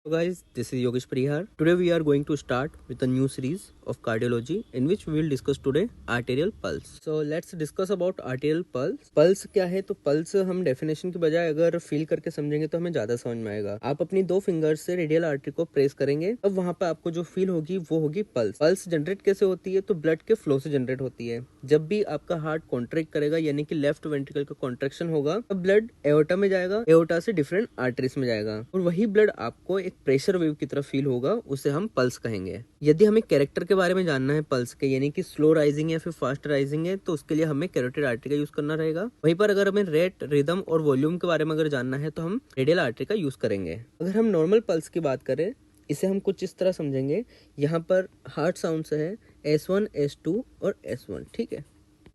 So guys, this is Yogesh Prihar. Today we are going to start with a new series of cardiology in which we will discuss today arterial pulse. So let's discuss about arterial pulse. Pulse क्या है? तो pulse हम definition की बजाय अगर feel करके समझेंगे तो हमें ज्यादा समझ में आएगा। आप अपनी दो फिंगर से रेडियल आर्टरी को प्रेस करेंगे, अब वहाँ पे आपको जो फील होगी वो होगी पल्स। पल्स जनरेट कैसे होती है? तो ब्लड के फ्लो से जनरेट होती है। जब भी आपका हार्ट कॉन्ट्रैक्ट करेगा यानी कि लेफ्ट वेंट्रिकल का कॉन्ट्रैक्शन होगा, तब ब्लड एओर्टा में जाएगा, एओर्टा से डिफरेंट आर्टरीज में जाएगा और वही ब्लड आपको एक प्रेशर वेव की तरफ फील होगा, उसे हम पल्स कहेंगे। यदि हमें कैरेक्टर के बारे में जानना है पल्स के, यानी कि स्लो राइजिंग या फिर फास्ट राइजिंग है, तो उसके लिए हमें कैरोटिड आर्टरी का यूज करना रहेगा। वहीं पर अगर हमें रेट, रिदम और वॉल्यूम के बारे में अगर जानना है तो हम रेडियल आर्टरी का यूज करेंगे। अगर हम नॉर्मल पल्स की बात करें, इसे हम कुछ इस तरह समझेंगे। यहाँ पर हार्ट साउंड है S1, S2 और S1, ठीक है।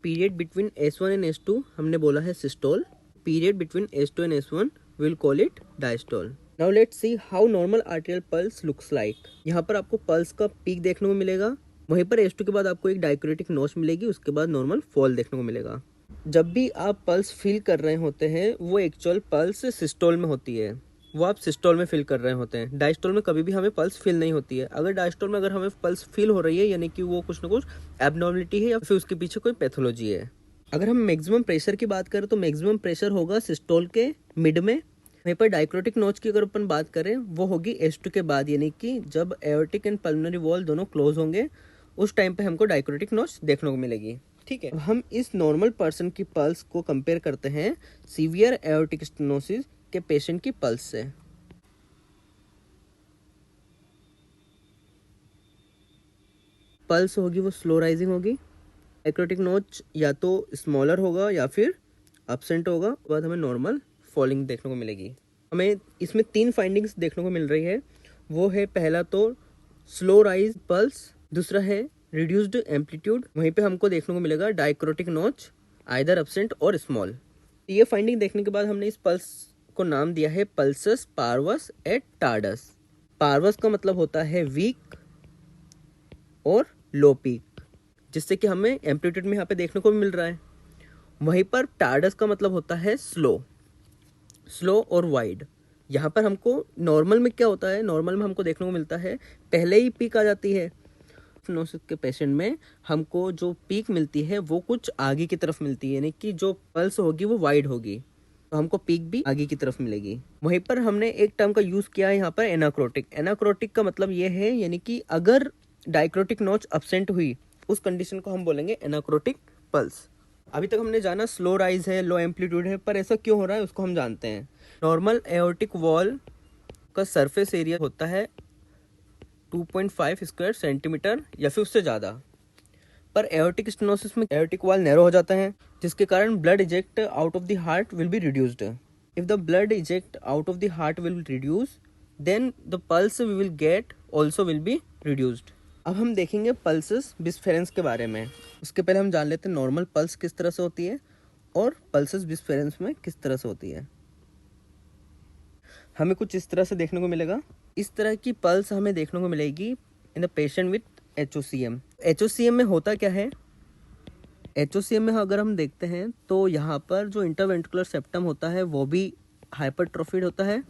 Period between S1 and S2 हमने बोला है systole. Period between S2 and S1 we'll call it diastole. Now let's see how normal arterial pulse looks like. यहाँ पर आपको पल्स का पीक देखने को मिलेगा, वहीं पर S2 के बाद आपको एक डायक्रेटिक नोच मिलेगी, उसके बाद नॉर्मल फॉल देखने को मिलेगा। जब भी आप पल्स फील कर रहे होते हैं वो एक्चुअल पल्स सिस्टोल में होती है, वो आप सिस्टोल में फील कर रहे होते हैं। डायस्टोल में कभी भी हमें पल्स फील नहीं होती है। अगर डायस्टोल में अगर हमें पल्स फील हो रही है यानी कि वो कुछ ना कुछ एबनॉर्मलिटी है या फिर उसके पीछे कोई पैथोलॉजी है। अगर हम मैक्सिमम प्रेशर की बात करें तो मैक्सिमम प्रेशर होगा सिस्टोल के मिड में। वहीं पर डायक्रोटिक नोच की अगर अपन बात करें वो होगी S2 के बाद, यानी कि जब एओर्टिक एंड पल्मोनरी वॉल दोनों क्लोज होंगे उस टाइम पे हमको डायक्रोटिक नोच देखने को मिलेगी, ठीक है। हम इस नॉर्मल पर्सन की पल्स को कंपेयर करते हैं सीवियर एओर्टिक स्टेनोसिस के पेशेंट की पल्स से। पल्स होगी वो स्लो राइजिंग होगी, डायक्रोटिक नोच या तो स्मॉलर होगा या फिर एब्सेंट होगा, उसके बाद हमें नॉर्मल फॉलिंग देखने को मिलेगी। हमें इसमें 3 फाइंडिंग्स देखने को मिल रही है। वो है पहला तो स्लो राइज पल्स, दूसरा है रिड्यूस्ड एम्पलीट्यूड, वहीं पे हमको देखने को मिलेगा डायक्रोटिक नोच आइदर एब्सेंट और स्मॉल। ये फाइंडिंग देखने के बाद हमने इस पल्स को नाम दिया है पल्सस पार्वस एट टार्डस। पार्वस का मतलब होता है वीक और लो पीक, जिससे कि हमें एम्पलीट्यूड में यहाँ पे देखने को मिल रहा है। वहीं पर टार्डस का मतलब होता है स्लो, स्लो और वाइड। यहाँ पर हमको नॉर्मल में क्या होता है, नॉर्मल में हमको देखने को मिलता है पहले ही पीक आ जाती है। स्टेनोसिस के पेशेंट में हमको जो पीक मिलती है वो कुछ आगे की तरफ मिलती है, यानी कि जो पल्स होगी वो वाइड होगी, तो हमको पीक भी आगे की तरफ मिलेगी। वहीं पर हमने एक टर्म का यूज किया है यहाँ पर एनाक्रोटिक। एनाक्रोटिक का मतलब ये है यानी कि अगर डायक्रोटिक नोच एब्सेंट हुई उस कंडीशन को हम बोलेंगे एनाक्रोटिक पल्स। अभी तक हमने जाना स्लो राइज है, लो एम्पलीट्यूड है, पर ऐसा क्यों हो रहा है उसको हम जानते हैं। नॉर्मल एओर्टिक वॉल का सरफेस एरिया होता है 2.5 स्क्वायर सेंटीमीटर या फिर उससे ज़्यादा, पर एओर्टिक स्टेनोसिस में एओर्टिक वॉल नैरो हो जाता है, जिसके कारण blood eject out of the heart will be reduced. If the blood eject out of the heart will reduce, then the pulse we will get also will be reduced. अब हम देखेंगे pulses बिस्फेरेंस के बारे में। उसके पहले हम जान लेते हैं नॉर्मल पल्स किस तरह से होती है और पल्सेस बिस्फेरेंस में किस तरह से होती है। हमें कुछ इस तरह से देखने को मिलेगा। इस तरह की पल्स हमें देखने को मिलेगी in the patient with HOCM। HOCM में होता क्या है? HOCM में अगर हम देखते हैं तो यहाँ पर जो इंटरवेंट्रिकुलर सेप्टम होता है वो भी हाइपरट्रोफिड होता है।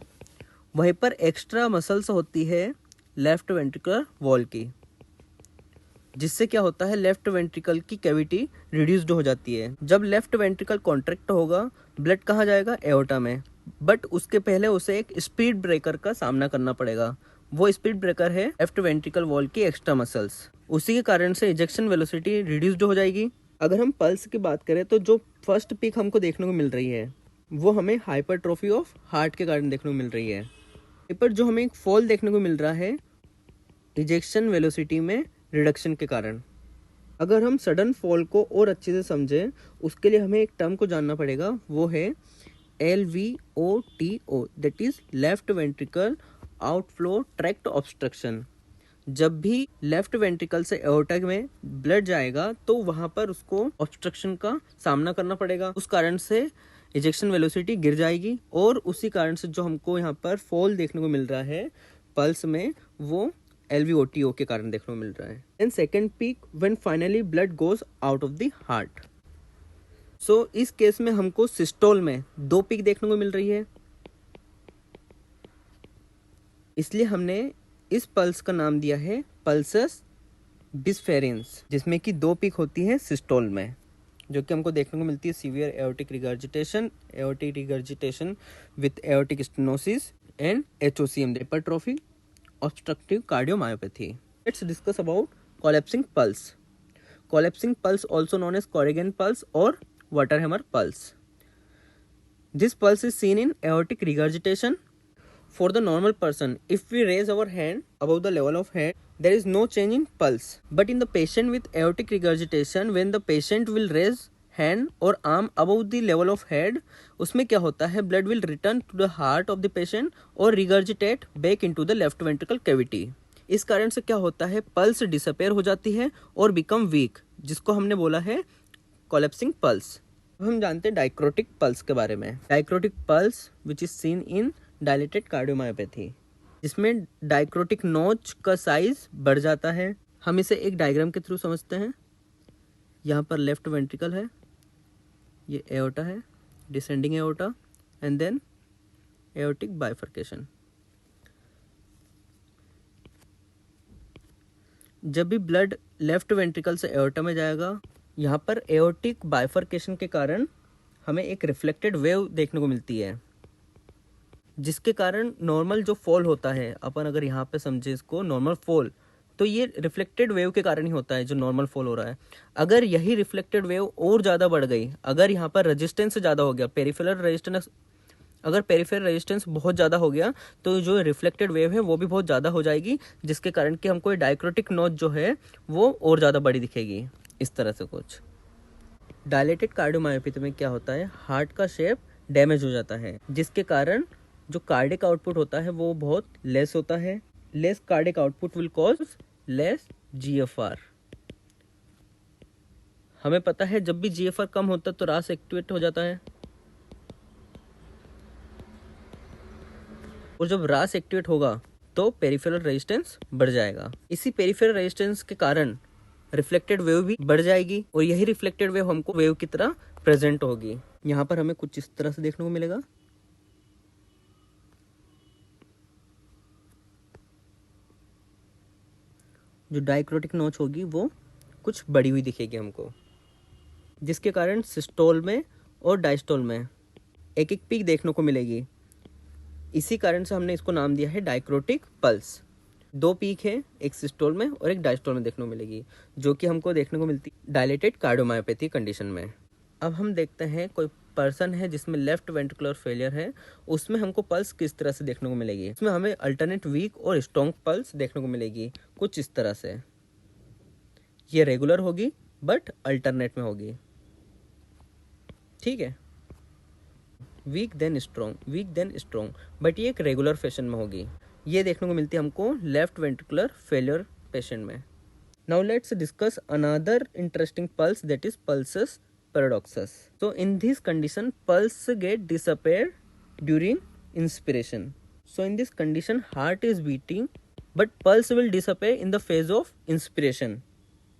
वहीं पर एक्स्ट्रा मसल्स होती है लेफ्ट वेंट्रिकुलर वॉल की, जिससे क्या होता है लेफ्ट वेंट्रिकल की कैविटी रिड्यूस्ड हो जाती है। जब लेफ्ट वेंट्रिकल कॉन्ट्रैक्ट होगा ब्लड कहाँ जाएगा? एओर्टा में। बट उसके पहले उसे एक स्पीड ब्रेकर का सामना करना पड़ेगा। वो स्पीड ब्रेकर है लेफ्ट वेंट्रिकल वॉल की एक्स्ट्रा मसल्स। उसी के कारण से इजेक्शन वेलोसिटी रिड्यूस्ड हो जाएगी। अगर हम पल्स की बात करें तो जो फर्स्ट पीक हमको देखने को मिल रही है वो हमें हाइपरट्रोफी ऑफ हार्ट के कारण देखने को मिल रही है। पर जो हमें एक फॉल देखने को मिल रहा है इजेक्शन वेलोसिटी में रिडक्शन के कारण। अगर हम सडन फॉल को और अच्छे से समझें उसके लिए हमें एक टर्म को जानना पड़ेगा, वो है LVOTO, that is left ventricle outflow tract obstruction. जब भी लेफ्ट वेंट्रिकल से एओर्टा में ब्लड जाएगा तो वहां पर उसको ऑब्स्ट्रक्शन का सामना करना पड़ेगा, उस कारण से इजेक्शन वेलोसिटी गिर जाएगी और उसी कारण से जो हमको यहाँ पर फॉल देखने को मिल रहा है पल्स में वो LVOTO के कारण देखने को मिल रहा है। And second peak when finally blood goes out of the heart. So इस केस में हमको सिस्टोल में 2 पीक देखने को मिल रही है। इसलिए हमने इस पल्स का नाम दिया है पल्सस डिस्फेरेंस, जिसमें कि 2 पीक होती है सिस्टोल में, जो कि हमको देखने को मिलती है severe aortic regurgitation with aortic stenosis and HOCM hypertrophy obstructive cardiomyopathy. Let's discuss about collapsing pulse. Collapsing pulse also known as Corrigan pulse or Waterhammer pulse. This pulse is seen in aortic regurgitation. For the normal person, if we raise our hand above the level of head, there is no change in pulse. But in the patient with aortic regurgitation, when the patient will raise hand or arm above the level of head, उसमें क्या होता है, blood will return to the heart of the patient or regurgitate back into the left ventricle cavity. इस कारण से क्या होता है, पल्स डिसअपेयर हो जाती है और बिकम वीक, जिसको हमने बोला है कोलैप्सिंग पल्स। अब हम जानते हैं डायक्रोटिक पल्स के बारे में। Dicrotic pulse which is seen in dilated cardiomyopathy, जिसमें डायक्रोटिक नोच का साइज बढ़ जाता है। हम इसे एक डायग्राम के थ्रू समझते हैं। यहाँ पर लेफ्ट वेंट्रिकल है, ये एओर्टा है, descending aorta and then aortic bifurcation. जब भी ब्लड लेफ्ट वेंट्रिकल से एओर्टा में जाएगा, यहाँ पर एओर्टिक बाइफर्केशन के कारण हमें एक रिफ्लेक्टेड वेव देखने को मिलती है, जिसके कारण नॉर्मल जो फॉल होता है, अपन अगर यहाँ पे समझे इसको नॉर्मल फॉल, तो ये रिफ्लेक्टेड वेव के कारण ही होता है जो नॉर्मल फॉल हो रहा है। अगर यही रिफ्लेक्टेड वेव और ज़्यादा बढ़ गई, अगर यहाँ पर रेजिस्टेंस ज़्यादा हो गया, पेरिफेरल रेजिस्टेंस, अगर पेरिफेरल रेजिस्टेंस बहुत ज़्यादा हो गया, तो जो रिफ्लेक्टेड वेव है वो भी बहुत ज़्यादा हो जाएगी, जिसके कारण कि हमको डायक्रोटिक नोच जो है वो और ज़्यादा बड़ी दिखेगी। इस तरह से कुछ डायलेटेड कार्डियोमायोपैथी में क्या होता है, हार्ट का शेप डैमेज हो जाता है, जिसके कारण जो कार्डिक आउटपुट होता है वो बहुत लेस होता है। Less cardiac output will cause less GFR। हमें पता है जब भी GFR कम होता है तो रास एक्टिवेट हो जाता है, और जब रास एक्टिवेट होगा तो पेरिफेरल रेजिस्टेंस बढ़ जाएगा। इसी पेरिफेरल रेजिस्टेंस के कारण रिफ्लेक्टेड वेव भी बढ़ जाएगी, और यही रिफ्लेक्टेड वेव हमको वेव की तरह प्रेजेंट होगी। यहाँ पर हमें कुछ इस तरह से देखने को मिलेगा। जो डायक्रोटिक नोच होगी वो कुछ बड़ी हुई दिखेगी हमको, जिसके कारण सिस्टोल में और डायस्टोल में एक एक पीक देखने को मिलेगी। इसी कारण से हमने इसको नाम दिया है डायक्रोटिक पल्स। 2 पीक है, एक सिस्टोल में और एक डायस्टोल में देखने को मिलेगी, जो कि हमको देखने को मिलती है डायलेटेड कार्डियोमायोपैथी कंडीशन में। अब हम देखते हैं कोई पर्सन है जिसमें लेफ्ट वेंट्रिकुलर फेलियर है, उसमें हमको पल्स किस तरह से देखने को मिलेगी। इसमें हमें अल्टरनेट वीक और स्ट्रॉन्ग पल्स देखने को मिलेगी कुछ इस तरह से। ये रेगुलर होगी बट अल्टरनेट में होगी, ठीक है, वीक देन स्ट्रॉन्ग, बट ये एक रेगुलर फैशन में होगी। ये देखने को मिलती है हमको लेफ्ट वेंट्रिकुलर फेलियर पेशेंट में। Now let's discuss another interesting pulse, that is pulsus paradoxus. So in this condition, pulse get disappear during inspiration. So in this condition, heart is beating, but pulse will disappear in the phase of inspiration.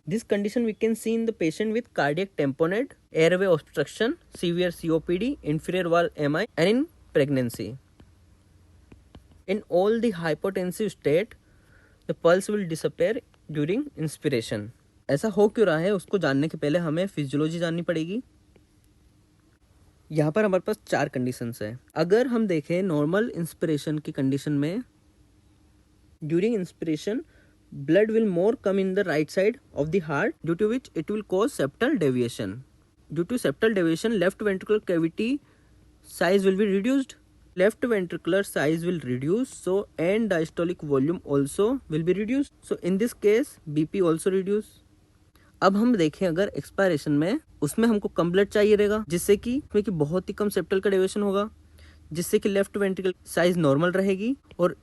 This condition we can see in the patient with cardiac tamponade, airway obstruction, severe COPD, inferior valve MI, and in pregnancy. In all the hypotensive state, the pulse will disappear during inspiration. ऐसा हो क्यों रहा है, उसको जानने के पहले हमें फिजियोलॉजी जाननी पड़ेगी। यहाँ पर हमारे पास 4 कंडीशंस है। अगर हम देखें नॉर्मल इंस्पिरेशन की कंडीशन में, during inspiration blood will more come in the right side of the heart, due to which it will cause septal deviation. Due to septal deviation, left ventricular cavity size will be reduced, left ventricular size will reduce, so and diastolic volume also will be reduced, so in this case BP also reduce. अब हम देखें अगर expiration में, उसमें हमको कम blood चाहिए रहेगा, जिससे कि उसमें कि बहुत ही कम सेप्टल का डेविएशन होगा, जिससे कि लेफ्ट वेंट्रिकल साइज नॉर्मल रहेगी और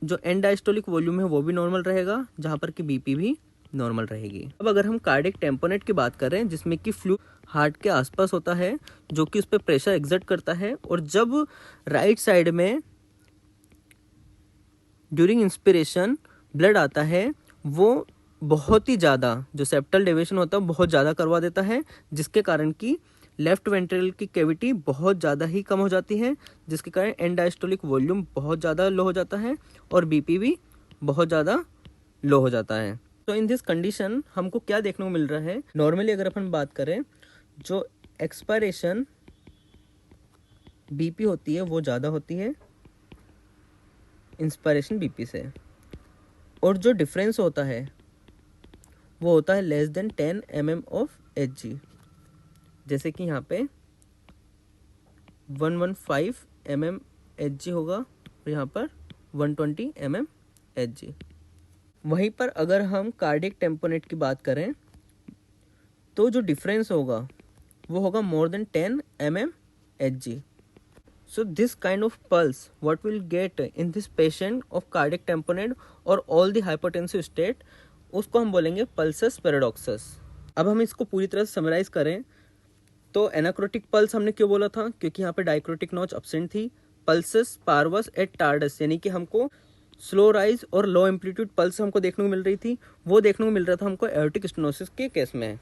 जो एंड डायस्टोलिक वॉल्यूम है वो भी नॉर्मल रहेगा, जहाँ पर कि बीपी भी नॉर्मल रहेगी। अब अगर हम कार्डियक टेम्पोनेट की बात करें, जिसमें कि फ्लू हार्ट के आसपास होता है, जो कि उस पर प्रेशर एक्सर्ट करता है, और जब राइट साइड में ड्यूरिंग इंस्पिरेशन ब्लड आता है, वो बहुत ही ज़्यादा जो सेप्टल डेविएशन होता है बहुत ज़्यादा करवा देता है, जिसके कारण कि लेफ्ट वेंट्रिकल की कैविटी बहुत ज़्यादा ही कम हो जाती है, जिसके कारण एंड डायस्टोलिक वॉल्यूम बहुत ज़्यादा लो हो जाता है और बीपी भी बहुत ज़्यादा लो हो जाता है। तो इन दिस कंडीशन हमको क्या देखने को मिल रहा है, नॉर्मली अगर अपन बात करें, जो एक्सपायरेशन बीपी होती है वो ज़्यादा होती है इंस्पायरेशन बीपी से, और जो डिफरेंस होता है वो होता है less than 10 mm of Hg। जैसे कि यहाँ पे 115 mm Hg होगा और यहाँ पर 120 mm Hg। वहीं पर अगर हम कार्डियक टेम्पोनेट की बात करें तो जो डिफरेंस होगा वो होगा more than 10 mm Hg। So this kind of pulse what we'll get in this patient of cardiac tamponade or all the hypertensive state, उसको हम बोलेंगे पल्सस पैराडॉक्सस। अब हम इसको पूरी तरह से समराइज करें तो एनाक्रोटिक पल्स हमने क्यों बोला था, क्योंकि यहाँ पे डाइक्रोटिक नॉच एब्सेंट थी। पल्सस पार्वस एट टार्डस, यानी कि हमको स्लो राइज और लो एम्पलीट्यूड पल्स हमको देखने को मिल रही थी, वो देखने को मिल रहा था हमको एओर्टिक स्टेनोसिस के केस में।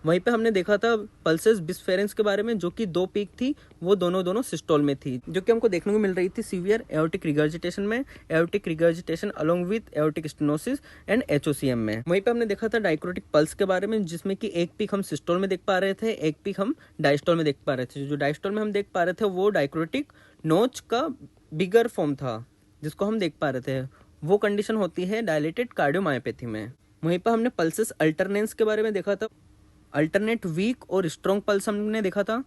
वहीं पे हमने देखा था पल्सेस बिस्फेरेंस के बारे में, जो कि 2 पीक थी, वो दोनों सिस्टोल में थी, जो कि हमको देखने को मिल रही थी सीवियर एओर्टिक रिगर्जिटेशन में, aortic regurgitation along with aortic stenosis and HOCM में। वहीं पे हमने देखा था डाइक्रोटिक पल्स के बारे में, जिसमें कि एक पीक हम सिस्टोल में देख पा रहे थे, एक पीक हम डायस्टोल में देख पा रहे थे। जो डायस्टोल में हम देख पा रहे थे वो डाइक्रोटिक नोच का बिगर फॉर्म था, जिसको हम देख पा रहे थे। वो कंडीशन होती है डायलेटेड कार्डियोमायोपैथी में। वहीं पर हमने पल्सेस अल्टरनेंस के बारे में देखा था। अल्टरनेट वीक और स्ट्रॉन्ग पल्स हमने देखा था,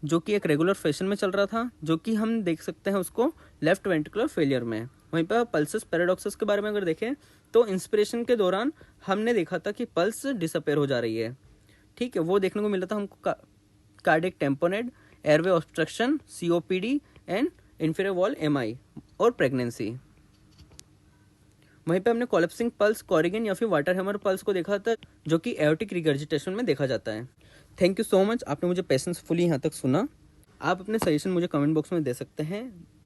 जो कि एक रेगुलर फैशन में चल रहा था, जो कि हम देख सकते हैं उसको लेफ्ट वेंट्रिकुलर फेलियर में। वहीं पर पल्सस पैराडॉक्सस के बारे में अगर देखें तो इंस्पिरेशन के दौरान हमने देखा था कि पल्स डिसअपेयर हो जा रही है। ठीक है, वो देखने को मिला था हमको cardiac tamponade, airway obstruction, COPD and inferior wall MI और प्रेगनेंसी। वहीं पे हमने कोलैप्सिंग पल्स, कॉरिगन या फिर वाटर हैमर पल्स को देखा था, जो कि एओर्टिक रिगर्जिटेशन में देखा जाता है। थैंक यू सो मच, आपने मुझे पेशेंसफुली यहाँ तक सुना। आप अपने सजेशन मुझे कमेंट बॉक्स में दे सकते हैं।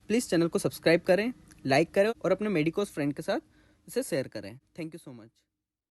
प्लीज़ चैनल को सब्सक्राइब करें, लाइक करें और अपने मेडिकोस फ्रेंड के साथ इसे शेयर करें। Thank you so much.